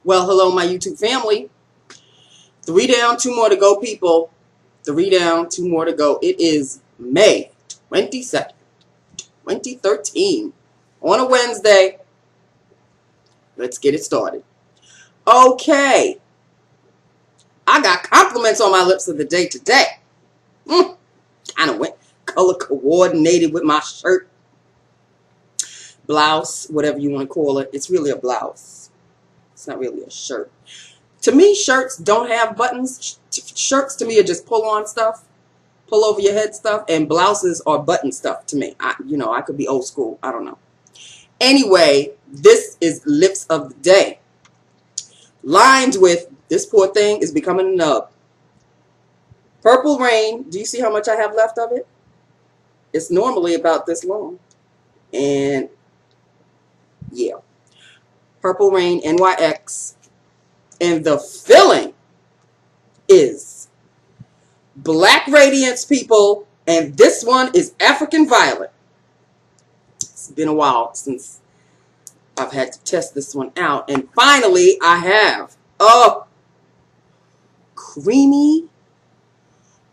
Well, hello, my YouTube family. 3 down, 2 more to go, people. 3 down, 2 more to go. It is May 22nd, 2013. On a Wednesday. Let's get it started. Okay. I got compliments on my lips of the day today. Kind of went color coordinated with my shirt. Blouse, whatever you want to call it. It's really a blouse. It's not really a shirt. To me, shirts don't have buttons. Shirts to me are just pull-on stuff, pull over your head stuff, and blouses are button stuff to me. I could be old school. I don't know. Anyway, this is lips of the day. Lined with, this poor thing is becoming a nub. Purple Rain. Do you see how much I have left of it? It's normally about this long. And yeah. Purple Rain NYX. And the filling is Black Radiance, people. And this one is African Violet. It's been a while since I've had to test this one out. And finally, I have a creamy,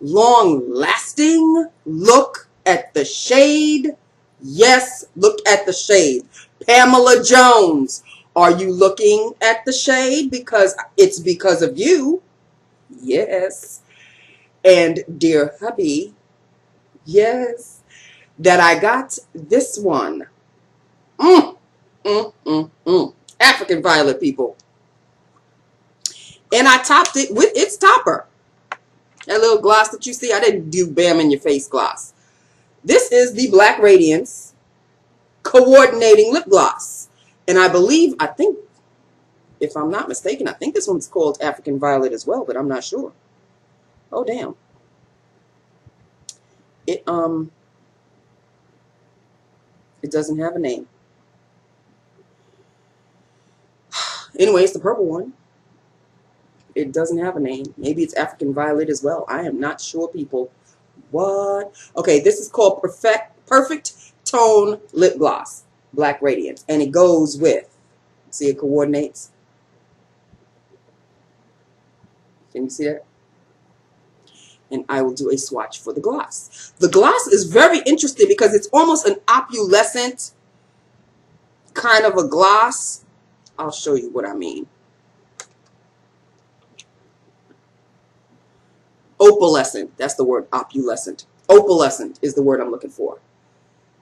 long-lasting look at the shade. Yes, look at the shade. Pamela Jones. Are you looking at the shade? Because it's because of you. Yes. And dear hubby, yes, that I got this one. African Violet, people. And I topped it with its topper. That little gloss that you see, I didn't do bam in your face gloss. This is the Black Radiance Coordinating Lip Gloss. And I think, if I'm not mistaken, I think this one's called African Violet as well, but I'm not sure. Oh, damn. It doesn't have a name. Anyway, it's the purple one. It doesn't have a name. Maybe it's African Violet as well. I am not sure, people. What? Okay, this is called Perfect Tone Lip Gloss. Black Radiance. And it goes with, see, it coordinates. Can you see that? And I will do a swatch for the gloss. The gloss is very interesting because it's almost an opalescent kind of a gloss. I'll show you what I mean. Opalescent. That's the word, opalescent. Opalescent is the word I'm looking for.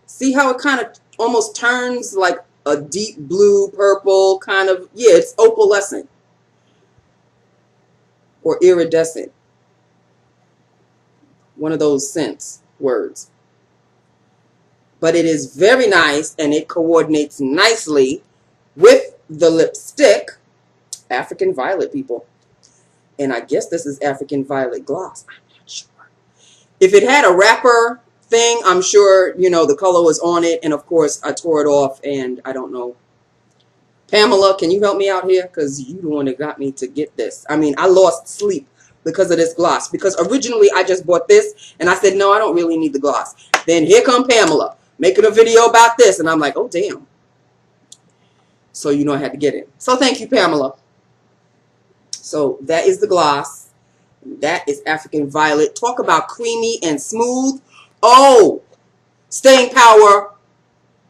See how it kind of almost turns like a deep blue, purple kind of, yeah, it's opalescent or iridescent. One of those scents words. But it is very nice and it coordinates nicely with the lipstick, African Violet, people. And I guess this is African Violet gloss. I'm not sure. If it had a wrapper thing, I'm sure, the color was on it, and of course I tore it off, and I don't know. Pamela, can you help me out here? Because you the one that got me to get this. I mean, I lost sleep because of this gloss, because originally I just bought this, and I said, no, I don't really need the gloss. Then here come Pamela, making a video about this, and I'm like, oh, damn. So, I had to get it. So, thank you, Pamela. So, that is the gloss. That is African Violet. Talk about creamy and smooth. Oh, staying power.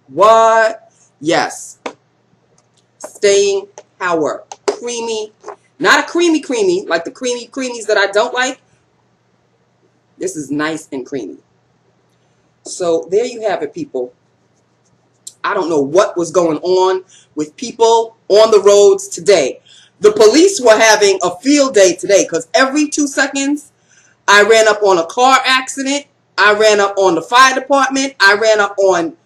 What? Yes. Staying power. Creamy. Not a creamy, like the creamies that I don't like. This is nice and creamy. So there you have it, people. I don't know what was going on with people on the roads today. The police were having a field day today because every 2 seconds I ran up on a car accident. I ran up on the fire department. I ran up on,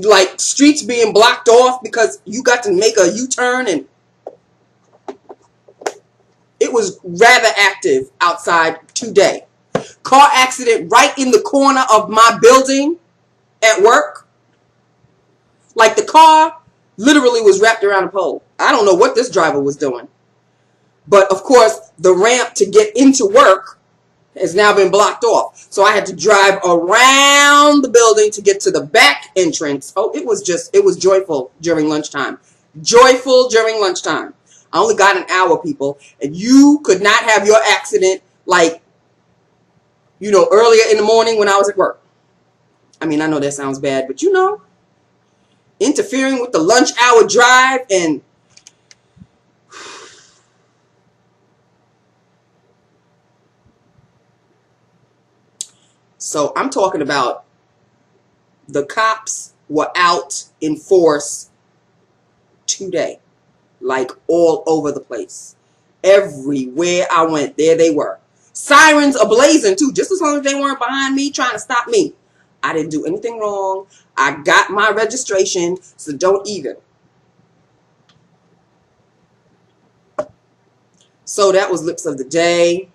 like, streets being blocked off because you got to make a U-turn. And it was rather active outside today. Car accident right in the corner of my building at work. Like, the car literally was wrapped around a pole. I don't know what this driver was doing. But, of course, the ramp to get into work has now been blocked off. So I had to drive around the building to get to the back entrance. Oh, it was joyful during lunchtime. joyful during lunchtime. I only got an hour, people, and you could not have your accident like, you know, earlier in the morning when I was at work. I mean, I know that sounds bad, but you know, interfering with the lunch hour drive. And so I'm talking about the cops were out in force today, like all over the place. Everywhere I went, there they were. Sirens ablazing too, just as long as they weren't behind me trying to stop me. I didn't do anything wrong. I got my registration, so don't even. So that was Lips of the Day.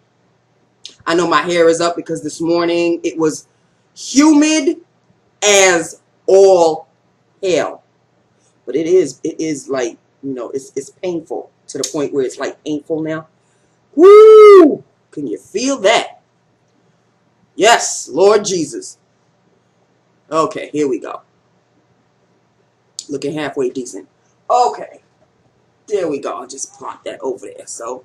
I know my hair is up because this morning it was humid as all hell. But it is like, you know, it's painful to the point where it's like painful now. Woo! Can you feel that? Yes, Lord Jesus. Okay, here we go. Looking halfway decent. Okay. There we go. I'll just plot that over there. So,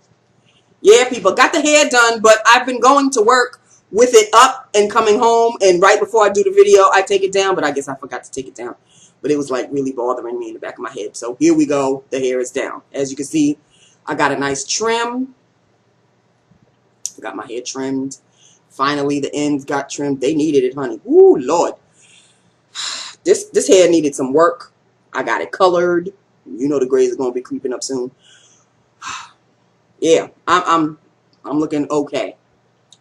yeah, people, got the hair done, but I've been going to work with it up and coming home, and right before I do the video, I take it down, but I guess I forgot to take it down. But it was like really bothering me in the back of my head. So here we go. The hair is down. As you can see, I got a nice trim. I got my hair trimmed. Finally, the ends got trimmed. They needed it, honey. Ooh, Lord. This hair needed some work. I got it colored. You know the grays are going to be creeping up soon. Yeah, I'm looking okay.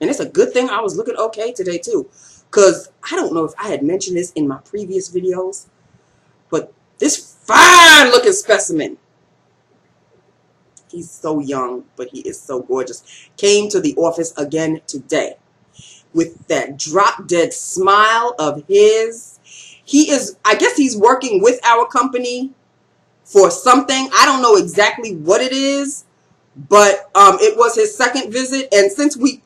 And it's a good thing I was looking okay today too. Because I don't know if I had mentioned this in my previous videos, but this fine looking specimen, he's so young, but he is so gorgeous, came to the office again today with that drop dead smile of his. He is, I guess he's working with our company for something. I don't know exactly what it is, but it was his second visit, and since we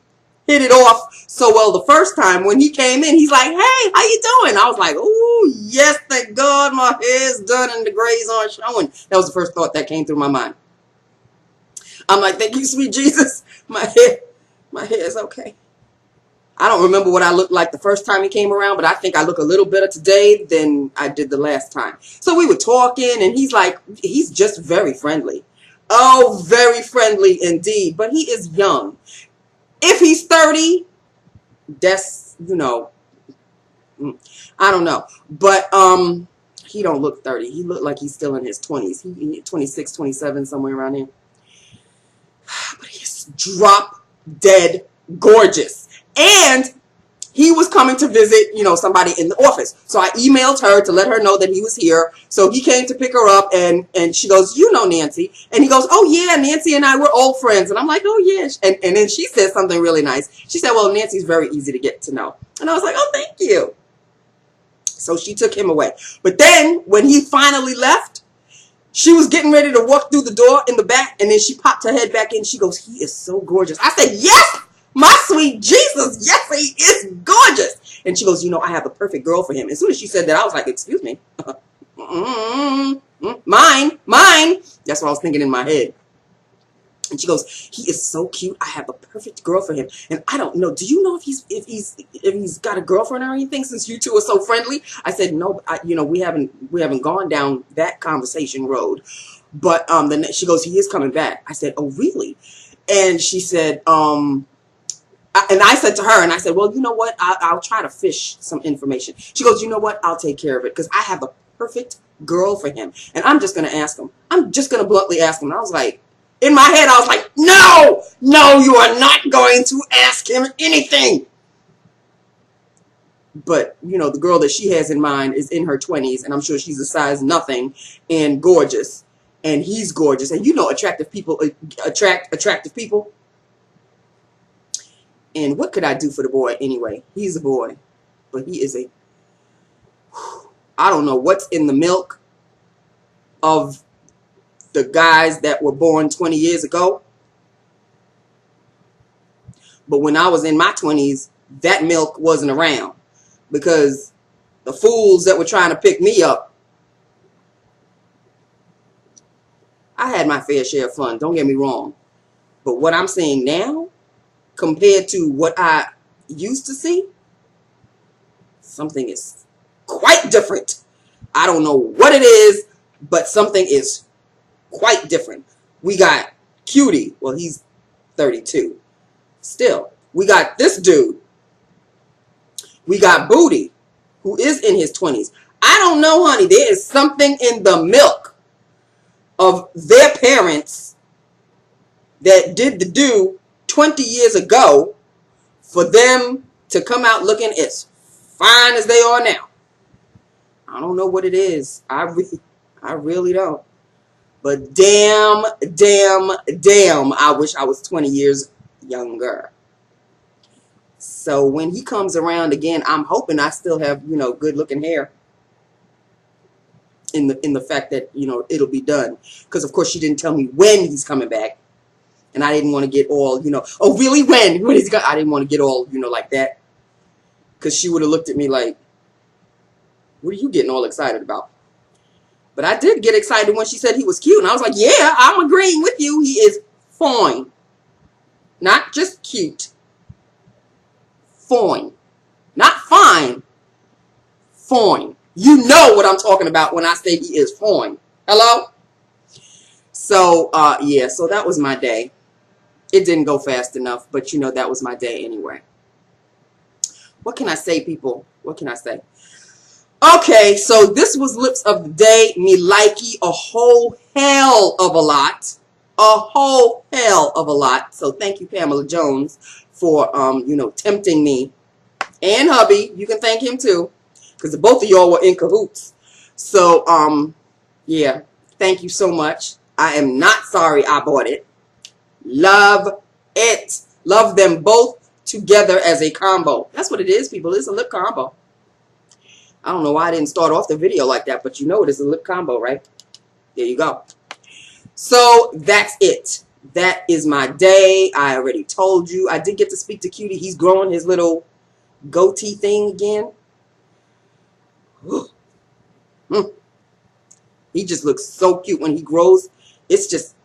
hit it off so well the first time, when he came in, he's like, "Hey, how you doing?" I was like, "Oh, yes, thank God my hair's done and the grays aren't showing." That was the first thought that came through my mind. I'm like, "Thank you, sweet Jesus. My hair is okay." I don't remember what I looked like the first time he came around, but I think I look a little better today than I did the last time. So we were talking, and he's like, he's just very friendly. Oh, very friendly indeed. But he is young. If he's 30, that's, you know, I don't know. But he don't look 30. He looked like he's still in his 20s. He 26, 27, somewhere around here. But he's drop dead gorgeous. And he was coming to visit, you know, somebody in the office. So I emailed her to let her know that he was here. So he came to pick her up, and she goes, "You know Nancy?" And he goes, "Oh, yeah, Nancy and I were old friends." And I'm like, "Oh, yeah." And then she said something really nice. She said, "Well, Nancy's very easy to get to know." And I was like, "Oh, thank you." So she took him away. But then when he finally left, she was getting ready to walk through the door in the back, and then she popped her head back in. She goes, "He is so gorgeous." I said, "Yes, my sweet Jesus, yes, he is gorgeous." And she goes, "You know, I have a perfect girl for him." As soon as she said that, I was like, "Excuse me." Mine. That's what I was thinking in my head. And she goes, "He is so cute. I have a perfect girl for him." And I don't know. Do you know if he's got a girlfriend or anything? Since you two are so friendly, I said no. You know, we haven't gone down that conversation road. But then she goes, "He is coming back." I said, "Oh, really?" And she said, and I said to her, and I said, "Well, you know what? I'll try to fish some information." She goes, "You know what? I'll take care of it because I have a perfect girl for him, and I'm just gonna ask him. I'm just gonna bluntly ask him." And I was like, in my head, I was like, "No, you are not going to ask him anything." But you know, the girl that she has in mind is in her 20s, and I'm sure she's a size nothing and gorgeous, and he's gorgeous, and you know, attractive people attract attractive people. And what could I do for the boy anyway? He's a boy, but he is I don't know what's in the milk of the guys that were born 20 years ago. But when I was in my 20s, that milk wasn't around because the fools that were trying to pick me up I had my fair share of fun, don't get me wrong. But what I'm seeing now, compared to what I used to see, something is quite different. I don't know what it is, but something is quite different. We got Cutie. Well, he's 32. Still, we got this dude. We got Booty, who is in his 20s. I don't know, honey. There is something in the milk of their parents that did the do 20 years ago for them to come out looking as fine as they are now. I don't know what it is. I really don't. But damn, I wish I was 20 years younger. So when he comes around again, I'm hoping I still have, you know, good looking hair. In the fact that, you know, it'll be done. Because of course she didn't tell me when he's coming back. And I didn't want to get all, you know, oh really, when he's got, I didn't want to get all, you know, like that. Because she would have looked at me like, what are you getting all excited about? But I did get excited when she said he was cute. And I was like, yeah, I'm agreeing with you. He is fine. Not just cute. Fine. Not fine. Fine. You know what I'm talking about when I say he is fine. Hello? So, yeah, so that was my day. It didn't go fast enough, but you know, that was my day anyway. What can I say, people? What can I say? Okay, so this was Lips of the Day. Me likey a whole hell of a lot. A whole hell of a lot. So thank you, Pamela Jones, for, you know, tempting me. And hubby, you can thank him too. Because both of y'all were in cahoots. So, yeah, thank you so much. I am not sorry I bought it. Love it. Love them both together as a combo. That's what it is, people. It's a lip combo. I don't know why I didn't start off the video like that, but you know it is a lip combo, right? There you go. So that's it. That is my day. I already told you. I did get to speak to Cutie. He's growing his little goatee thing again. He just looks so cute when he grows. It's just,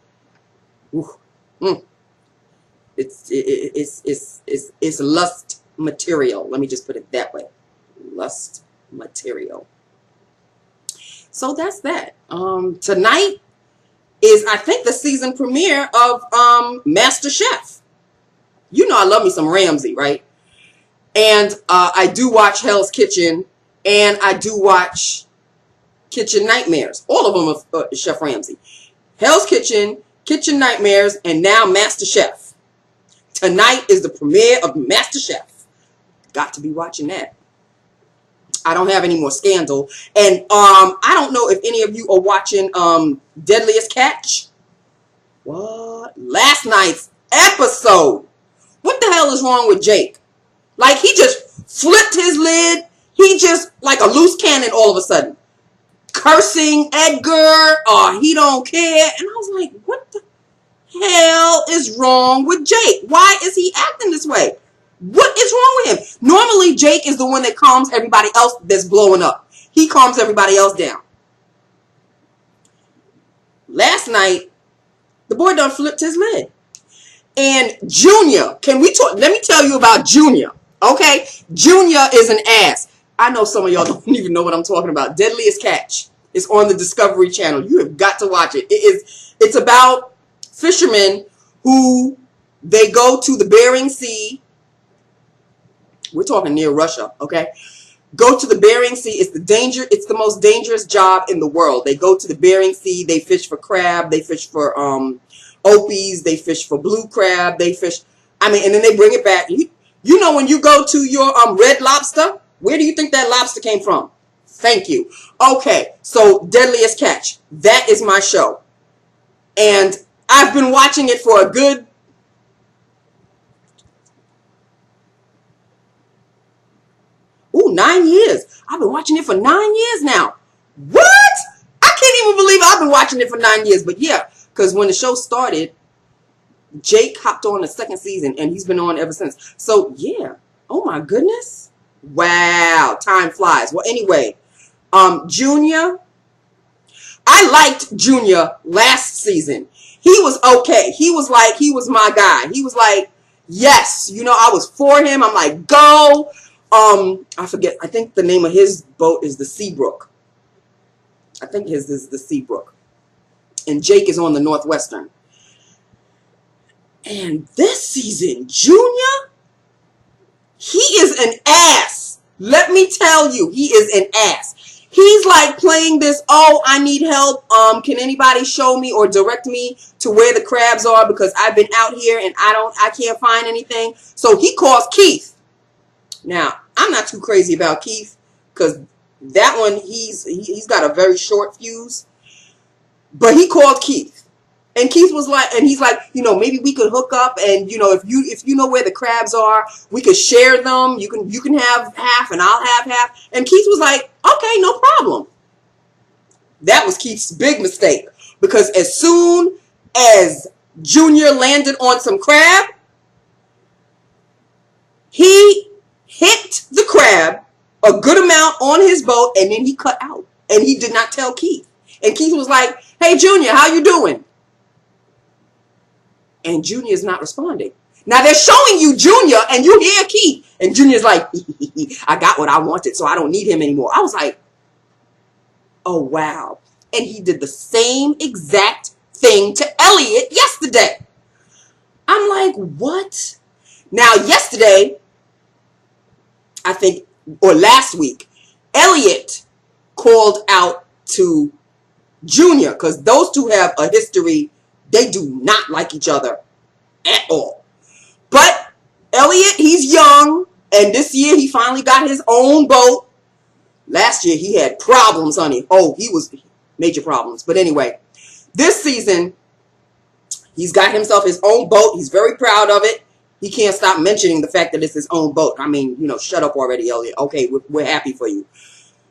it's lust material. Let me just put it that way. Lust material. So that's that. Tonight is, I think, the season premiere of Master Chef. You know I love me some Ramsay, right? And I do watch Hell's Kitchen, and I do watch Kitchen Nightmares. All of them are Chef Ramsay. Hell's Kitchen, Kitchen Nightmares, and now Master Chef. Tonight is the premiere of Master Chef. Got to be watching that. I don't have any more Scandal. And I don't know if any of you are watching Deadliest Catch. What? Last night's episode. What the hell is wrong with Jake? Like, he just flipped his lid. He just, like a loose cannon all of a sudden. Cursing Edgar. He don't care. And I was like, what the hell is wrong with Jake? Why is he acting this way? What is wrong with him? Normally, Jake is the one that calms everybody else that's blowing up. He calms everybody else down. Last night, the boy done flipped his lid. And Junior, can we talk? Let me tell you about Junior. Okay? Junior is an ass. I know some of y'all don't even know what I'm talking about. Deadliest Catch. It's on the Discovery Channel. You have got to watch it. It's about fishermen who, they go to the Bering Sea. We're talking near Russia, okay? Go to the Bering Sea. It's the most dangerous job in the world. They go to the Bering Sea. They fish for crab. They fish for opies. They fish for blue crab. They fish. I mean, and then they bring it back. You know, when you go to your Red Lobster, where do you think that lobster came from? Thank you. Okay, so Deadliest Catch. That is my show. And I've been watching it for a good 9 years. I've been watching it for 9 years now. What? I can't even believe I've been watching it for 9 years. But yeah, because when the show started, Jake hopped on the second season, and he's been on ever since. So yeah. Oh my goodness. Wow. Time flies. Well, anyway, Junior, I liked Junior last season. He was okay. He was my guy. He was like, yes, I was for him. I'm like, go. I forget. I think the name of his boat is the Seabrook. I think his is the Seabrook. And Jake is on the Northwestern. And this season, Junior, he is an ass. Let me tell you, he is an ass. He's like playing this, oh, I need help. Can anybody show me or direct me to where the crabs are? Because I've been out here and I can't find anything. So he calls Keith. Now, I'm not too crazy about Keith because that one, he's got a very short fuse. But he called Keith. And Keith was like, and he's like, maybe we could hook up, and if you know where the crabs are, we could share them. You can have half, and I'll have half. And Keith was like, okay, no problem. That was Keith's big mistake, because as soon as Junior landed on some crab, he hit the crab a good amount on his boat, and then he cut out, and he did not tell Keith. And Keith was like, hey, Junior, how you doing? And Junior is not responding. Now they're showing you Junior, and you hear Keith, and Junior's like, I got what I wanted, so I don't need him anymore. I was like, oh, wow. And he did the same exact thing to Elliot yesterday. I'm like, what? Now, yesterday, I think, or last week, Elliot called out to Junior, because those two have a history. They do not like each other at all. But Elliot, he's young, and this year he finally got his own boat. Last year he had problems, honey. Oh, he was major problems. But anyway, this season he's got himself his own boat. He's very proud of it. He can't stop mentioning the fact that it's his own boat. I mean, shut up already, Elliot. Okay, we're happy for you.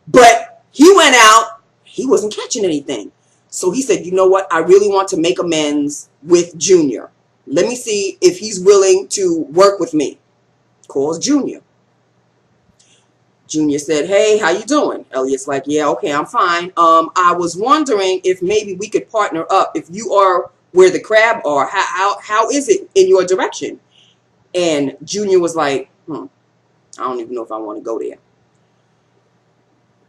But he went out. He wasn't catching anything. So he said, you know what? I really want to make amends with Junior. Let me see if he's willing to work with me. Calls Junior. Junior said, hey, how you doing? Elliot's like, yeah, okay, I'm fine. I was wondering if maybe we could partner up. If you are where the crab are, how is it in your direction? And Junior was like, I don't even know if I want to go there.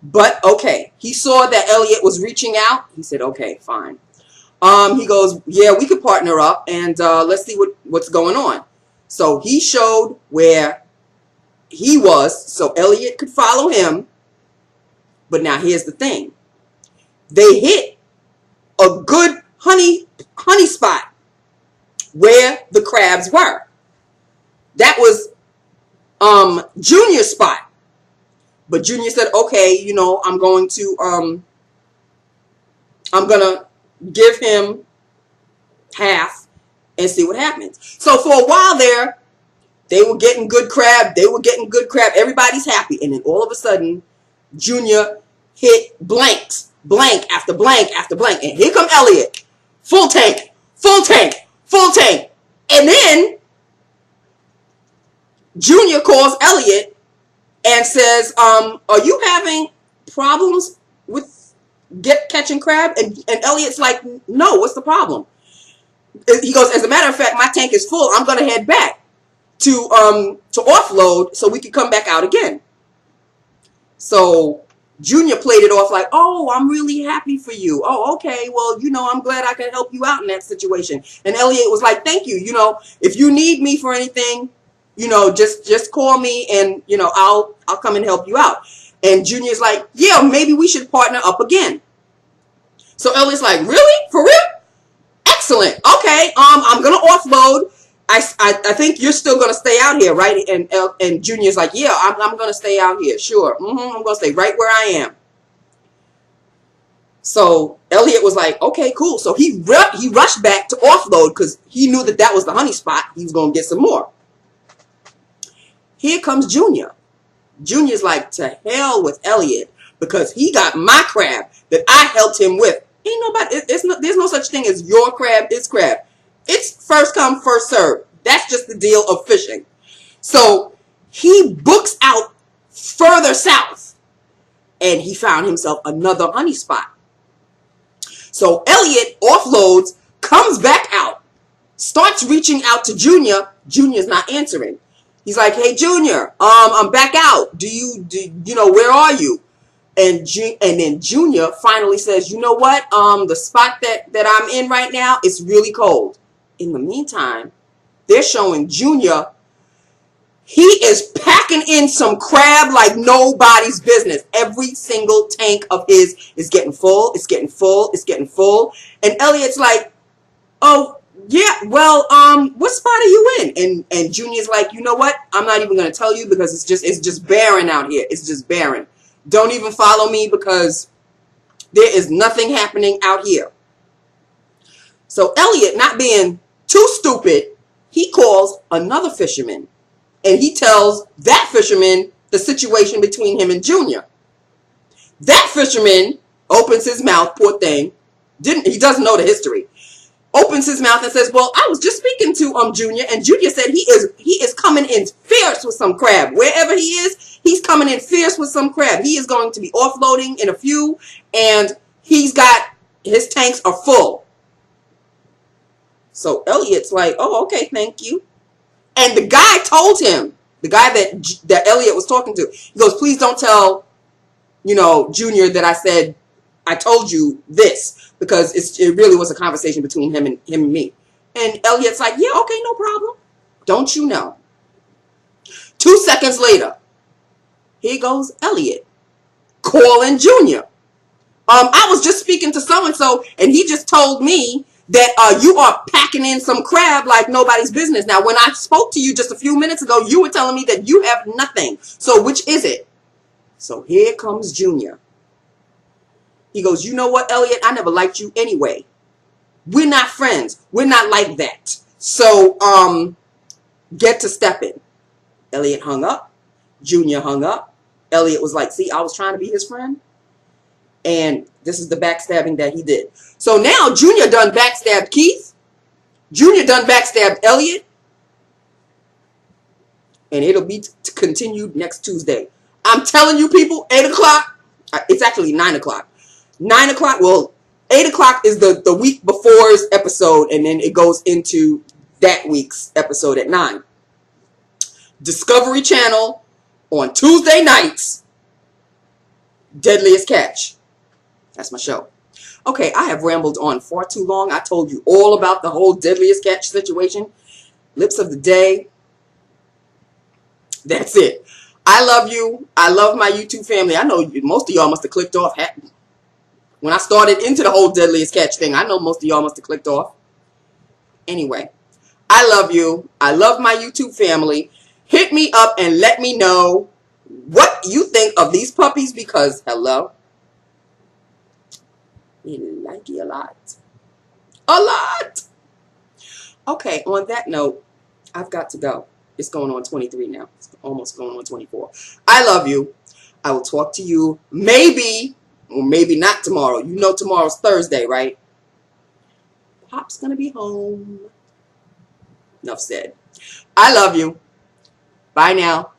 But, okay, he saw that Elliot was reaching out. He said, okay, fine. He goes, yeah, we could partner up, and let's see what's going on. So he showed where he was so Elliot could follow him. But now here's the thing. They hit a good honey spot where the crabs were. That was Junior's spot. But Junior said, okay, I'm going to give him half and see what happens. So for a while there, they were getting good crab. Everybody's happy. And then all of a sudden, Junior hit blank after blank after blank. And here come Elliot. Full tank. And then Junior calls Elliot and says, are you having problems with catching crab? And Elliot's like, no, what's the problem? He goes, as a matter of fact, my tank is full. I'm going to head back to offload so we can come back out again. So Junior played it off like, oh, I'm really happy for you. Oh, okay. Well, I'm glad I could help you out in that situation. And Elliot was like, thank you. If you need me for anything, just call me and, I'll come and help you out. And Junior's like, yeah, maybe we should partner up again. So Elliot's like, really? For real? Excellent. Okay. I'm going to offload. I think you're still going to stay out here, right? And Junior's like, yeah, I'm going to stay out here. Sure. I'm going to stay right where I am. So Elliot was like, okay, cool. So he rushed back to offload because he knew that was the honey spot. He was going to get some more. Here comes Junior. Junior's like, to hell with Elliot because he got my crab that I helped him with. Ain't nobody, there's no such thing as your crab, it's crab. It's first come, first serve. That's just the deal of fishing. So he books out further south and he found himself another honey spot. So Elliot offloads, comes back out, starts reaching out to Junior. Junior's not answering. He's like, hey, Junior, I'm back out. Where are you? And then Junior finally says, you know what? The spot that I'm in right now, it's really cold. In the meantime, they're showing Junior. He is packing in some crab like nobody's business. Every single tank of his is getting full. It's getting full. It's getting full. And Elliot's like, oh, yeah, well, what spot are you in? And Junior's like, you know what? I'm not even going to tell you because it's just barren out here. It's just barren. Don't even follow me because there is nothing happening out here. So Elliot, not being too stupid, he calls another fisherman. And he tells that fisherman the situation between him and Junior. That fisherman opens his mouth, poor thing. He doesn't know the history. Opens his mouth and says, well, I was just speaking to Junior, and Junior said he is coming in fierce with some crab. Wherever he is, he's coming in fierce with some crab. He is going to be offloading in a few, and his tanks are full. So Elliot's like, oh, okay, thank you. And the guy told him, the guy that Elliot was talking to, he goes, please don't tell, Junior that I told you this. Because it really was a conversation between him and me. And Elliot's like, yeah, okay, no problem. Don't you know? 2 seconds later, here goes Elliot calling Junior. I was just speaking to so-and-so, and he just told me that you are packing in some crab like nobody's business. Now, when I spoke to you just a few minutes ago, you were telling me that you have nothing. So which is it? So here comes Junior. He goes, you know what, Elliot? I never liked you anyway. We're not friends. We're not like that. So, get to stepping. Elliot hung up. Junior hung up. Elliot was like, see, I was trying to be his friend. And this is the backstabbing that he did. So now Junior done backstabbed Keith. Junior done backstabbed Elliot. And it'll be continued next Tuesday. I'm telling you people, 8 o'clock. It's actually 9 o'clock. 9 o'clock, well, 8 o'clock is the week before's episode, and then it goes into that week's episode at 9. Discovery Channel on Tuesday nights, Deadliest Catch. That's my show. Okay, I have rambled on far too long. I told you all about the whole Deadliest Catch situation. Lips of the day. That's it. I love you. I love my YouTube family. I know most of y'all must have clicked off. When I started into the whole Deadliest Catch thing, I know most of y'all must have clicked off. Anyway, I love you. I love my YouTube family. Hit me up and let me know what you think of these puppies because, hello, we like you a lot. A lot. Okay, on that note, I've got to go. It's going on 23 now. It's almost going on 24. I love you. I will talk to you maybe, or maybe not tomorrow. You know tomorrow's Thursday, right? Pop's going to be home. Enough said. I love you. Bye now.